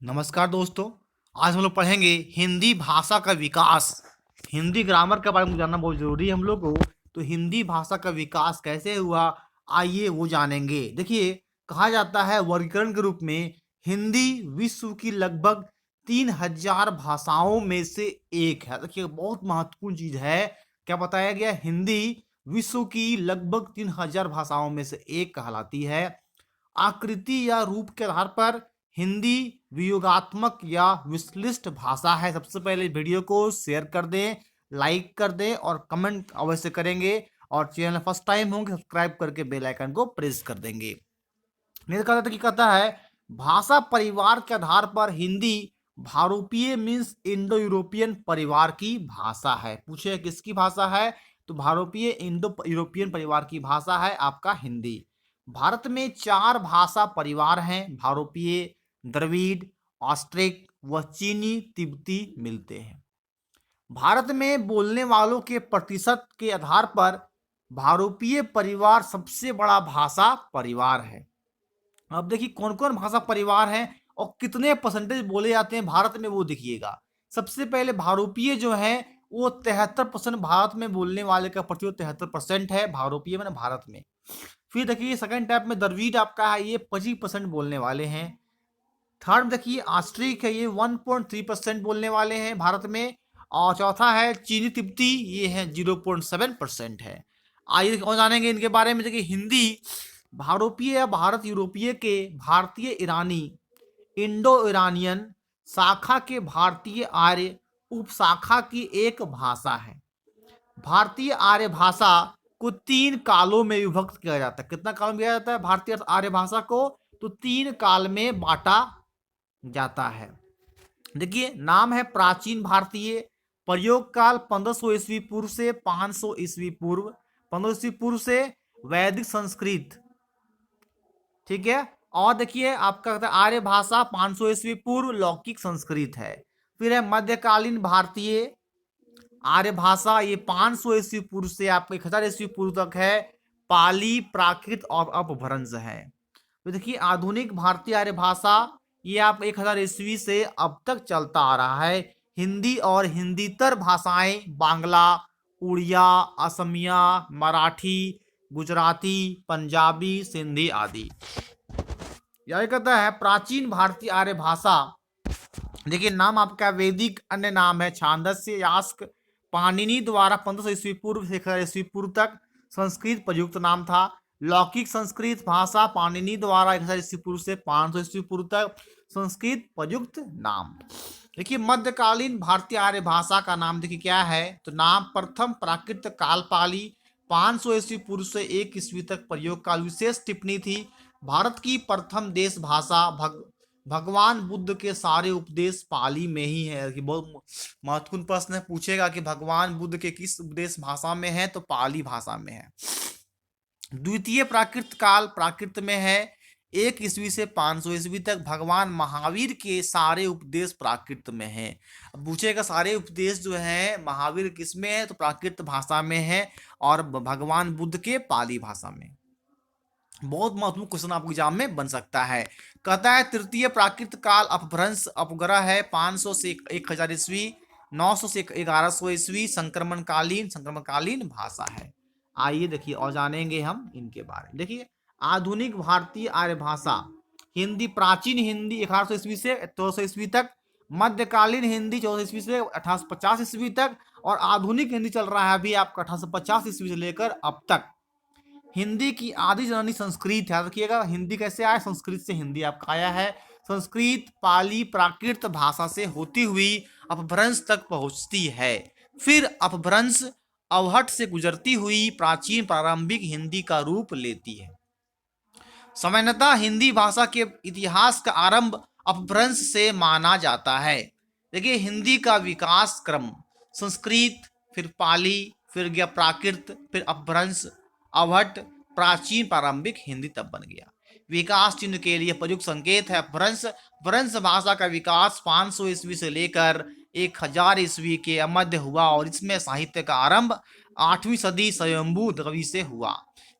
नमस्कार दोस्तों। आज हम लोग पढ़ेंगे हिंदी भाषा का विकास। हिंदी ग्रामर के बारे में जानना बहुत जरूरी है हम लोग को। तो हिंदी भाषा का विकास कैसे हुआ, आइए वो जानेंगे। देखिए, कहा जाता है वर्गीकरण के रूप में हिंदी विश्व की लगभग 3000 भाषाओं में से एक है। देखिए, बहुत महत्वपूर्ण चीज है। क्या बताया गया? हिंदी विश्व की लगभग 3000 भाषाओं में से एक कहलाती है। आकृति या रूप के आधार पर हिंदी वियोगात्मक या विश्लिष्ट भाषा है। सबसे पहले वीडियो को शेयर कर दें, लाइक कर दें और कमेंट अवश्य करेंगे। और चैनल फर्स्ट टाइम होंगे सब्सक्राइब करके बेल आइकन को प्रेस कर देंगे। नहीं कहता कि कहता है भाषा परिवार के आधार पर हिंदी भारोपीय मीन्स इंडो यूरोपियन परिवार की भाषा है। पूछे किसकी भाषा है? तो भारोपीय इंडो यूरोपियन परिवार की भाषा है आपका हिंदी। भारत में 4 भाषा परिवार हैं। भारोपीय, द्रविड़, ऑस्ट्रिक व चीनी तिब्बती मिलते हैं। भारत में बोलने वालों के प्रतिशत के आधार पर भारोपीय परिवार सबसे बड़ा भाषा परिवार है। अब देखिए कौन कौन भाषा परिवार हैं और कितने परसेंटेज बोले जाते हैं भारत में, वो देखिएगा। सबसे पहले भारोपीय जो है वो 73% भारत में बोलने वाले का प्रतिशत 73% है। भारोपीय मैंने भारत में। फिर देखिए सेकंड टाइप में द्रविड़ आपका है, ये 25% बोलने वाले हैं। थर्ड देखिए ऑस्ट्रिक है, ये 1.3% बोलने वाले हैं भारत में। और चौथा है चीनी तिब्बती, ये है 0.7% है। आइए और जानेंगे इनके बारे में। देखिए हिंदी भारोपीय या भारत यूरोपीय के भारतीय ईरानी इंडो ईरानियन शाखा के भारतीय आर्य उपशाखा की एक भाषा है। भारतीय आर्य भाषा को 3 कालों में विभक्त किया जाता है। कितना काल में किया जाता है भारतीय आर्य भाषा को? तो 3 काल में बांटा जाता है। देखिए नाम है प्राचीन भारतीय, प्रयोग काल 1500 ईस्वी पूर्व से 500 ईस्वी पूर्व, 1500 ईस्वी पूर्व से वैदिक संस्कृत, ठीक है। और देखिए आपका आर्य भाषा 500 ईस्वी पूर्व लौकिक संस्कृत है। फिर है मध्यकालीन भारतीय आर्य भाषा, ये 500 ईस्वी पूर्व से आपको 1000 ईस्वी पूर्व तक है। पाली, प्राकृत और अपभ्रंश है। तो देखिए आधुनिक भारतीय आर्य भाषा ये आप 1000 ईस्वी से अब तक चलता आ रहा है। हिंदी और हिंदीतर भाषाएं बांग्ला, उड़िया, असमिया, मराठी, गुजराती, पंजाबी, सिंधी आदि। यह कहता है प्राचीन भारतीय आर्य भाषा। देखिए नाम आपका वैदिक, अन्य नाम है छांदस्य, यास्क। पाणिनि द्वारा 1500 ईस्वी पूर्व से 1000 ईस्वी पूर्व तक संस्कृत प्रयुक्त नाम था। लौकिक संस्कृत भाषा पाणिनि द्वारा 1000 ईस्वी पूर्व से 500 ईस्वी पूर्व तक संस्कृत प्रयुक्त नाम। देखिए मध्यकालीन भारतीय आर्य भाषा का नाम देखिए क्या है? तो नाम प्रथम प्राकृत काल पाली 500 ईस्वी पूर्व से 1 ईस्वी तक प्रयोग का विशेष टिप्पणी थी। भारत की प्रथम देश भाषा भगवान बुद्ध के सारे उपदेश पाली में ही है। कि बहुत महत्वपूर्ण प्रश्न है, पूछेगा कि भगवान बुद्ध के किस उपदेश भाषा में है? तो पाली भाषा में है। द्वितीय प्राकृत काल प्राकृत में है, 1 ईस्वी से 500 ईस्वी तक भगवान महावीर के सारे उपदेश प्राकृत में है। अब पूछेगा सारे उपदेश जो है महावीर किस में है? तो प्राकृत भाषा में है और भगवान बुद्ध के पाली भाषा में। बहुत महत्वपूर्ण क्वेश्चन आपको एग्जाम में बन सकता है। कहता है तृतीय प्राकृत काल अपभ्रंश अपग्रह है 500 से 1000 ईस्वी, 900 से 1100 ईस्वी संक्रमणकालीन भाषा है। आइए देखिए और जानेंगे हम इनके बारे में। देखिए आधुनिक भारतीय आर्य भाषा हिंदी, प्राचीन हिंदी 1100 ईस्वी से 1400 ईस्वी तक, मध्यकालीन हिंदी 1400 ईस्वी से 1850 ईस्वी तक, और आधुनिक हिंदी चल रहा है अभी आपका 1850 ईस्वी से लेकर अब तक। हिंदी की आदि जननी संस्कृत है। याद रखिएगा हिंदी कैसे आया? संस्कृत से हिंदी आपका आया है। संस्कृत पाली प्राकृत भाषा से होती हुई अपभ्रंश तक पहुंचती है। फिर अपभ्रंश अवहट से गुजरती हुई प्राचीन प्रारंभिक हिंदी का रूप लेती है। सामान्यतः हिंदी भाषा के इतिहास का आरंभ अपभ्रंश से माना जाता है। देखिए हिंदी का विकास क्रम संस्कृत, फिर पाली, फिर गया प्राकृत, फिर अपभ्रंश, अवहट, प्राचीन प्रारंभिक हिंदी तब बन गया। विकास चिन्ह के लिए प्रयुक्त संकेत है अपभ्रंश। भ्रंश भाषा का विकास 500 ईस्वी से लेकर 1000 ईस्वी के मध्य हुआ और इसमें साहित्य का आरंभ 8वीं सदी स्वयंभू कवि से हुआ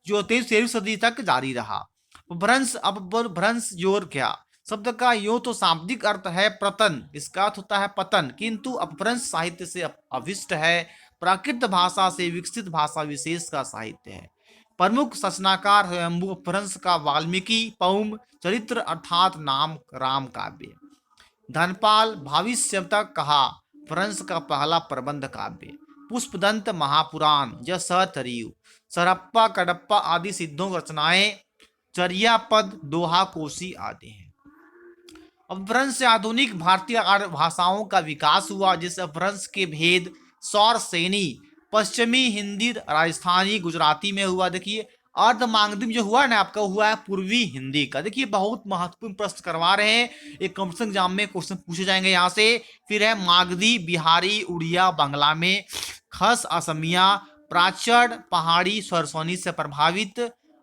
जो 13वीं सदी तक जारी रहा। भ्रंश अब भ्रंश जोर क्या? शब्द का यूं तो शाब्दिक अर्थ है प्रतन, इसका अर्थ होता है पतन, किंतु अपभ्रंश साहित्य से अभिष्ट है, प्राकृत भाषा से विकसित भाषा विशेष का साहित्य है। प्रमुख रचनाकार स्वयंभू अपभ्रंश का वाल्मीकि पौम चरित्र अर्थात नाम राम काव्य। धनपाल भविष्य तक कहा अपभ्रंश का पहला प्रबंध काव्य। पुष्पदंत महापुराण जस तरीव सरप्पा कडप्पा आदि सिद्धों रचनाएं चर्या पद दोहा कोसी आदि हैं। अपभ्रंश से आधुनिक भारतीय भाषाओं का विकास हुआ, जिस अपभ्रंश के भेद सौर सेनी पश्चिमी हिंदी राजस्थानी गुजराती में हुआ। देखिए अर्ध मागधी जो हुआ ना आपका हुआ है पूर्वी हिंदी का। देखिए बहुत महत्वपूर्ण प्रश्न करवा रहे हैं, एक कॉम्पिटिशन एग्जाम में क्वेश्चन पूछे जाएंगे यहाँ से। फिर है मागधी बिहारी उड़िया बांग्ला में, खस असमिया, प्राचड़ पहाड़ी सरसोनी से प्रभावित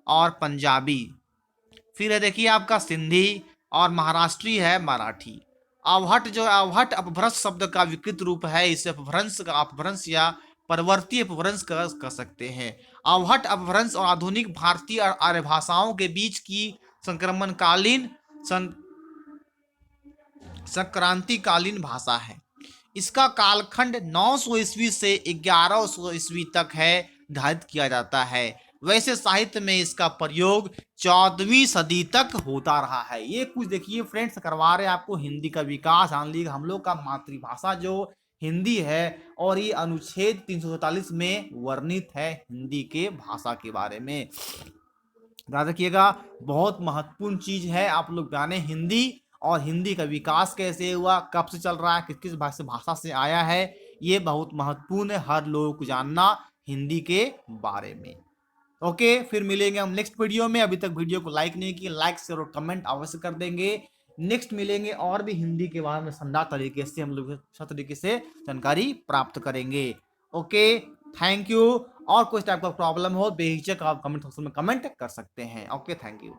और पंजाबी। फिर है देखिए आपका सिंधी और महाराष्ट्री है मराठी। अवहट जो अवहट अपभ्रंश शब्द का विकृत रूप है, इसे अपभ्रंश या परवर्ती अपभ्रंश कर सकते हैं। अवहट अपभ्रंश और आधुनिक भारतीय और आर्य भाषाओं के बीच की संक्रमणकालीन संक्रांतिकालीन भाषा है। इसका कालखंड 900 ईस्वी से 1100 ईस्वी तक है निर्धारित किया जाता है। वैसे साहित्य में इसका प्रयोग 14वीं सदी तक होता रहा है। ये कुछ देखिए फ्रेंड्स करवा रहे हैं आपको हिंदी का विकास। मान लीजिए हम लोग का मातृभाषा जो हिंदी है और ये अनुच्छेद 347 में वर्णित है हिंदी के भाषा के बारे में। याद रखिएगा बहुत महत्वपूर्ण चीज है, आप लोग जाने हिंदी और हिंदी का विकास कैसे हुआ, कब से चल रहा है, किस किस भाषा से आया है, ये बहुत महत्वपूर्ण है हर लोगों को जानना हिंदी के बारे में। ओके, फिर मिलेंगे हम नेक्स्ट वीडियो में। अभी तक वीडियो को लाइक नहीं किया, लाइक शेयर और कमेंट अवश्य कर देंगे। नेक्स्ट मिलेंगे और भी हिंदी के बारे में शानदार तरीके से हम लोग अच्छा तरीके से जानकारी प्राप्त करेंगे। Okay, thank you. और कोई टाइप का प्रॉब्लम हो बेहिचक आप कमेंट सेक्शन में कमेंट कर सकते हैं। Okay, thank you.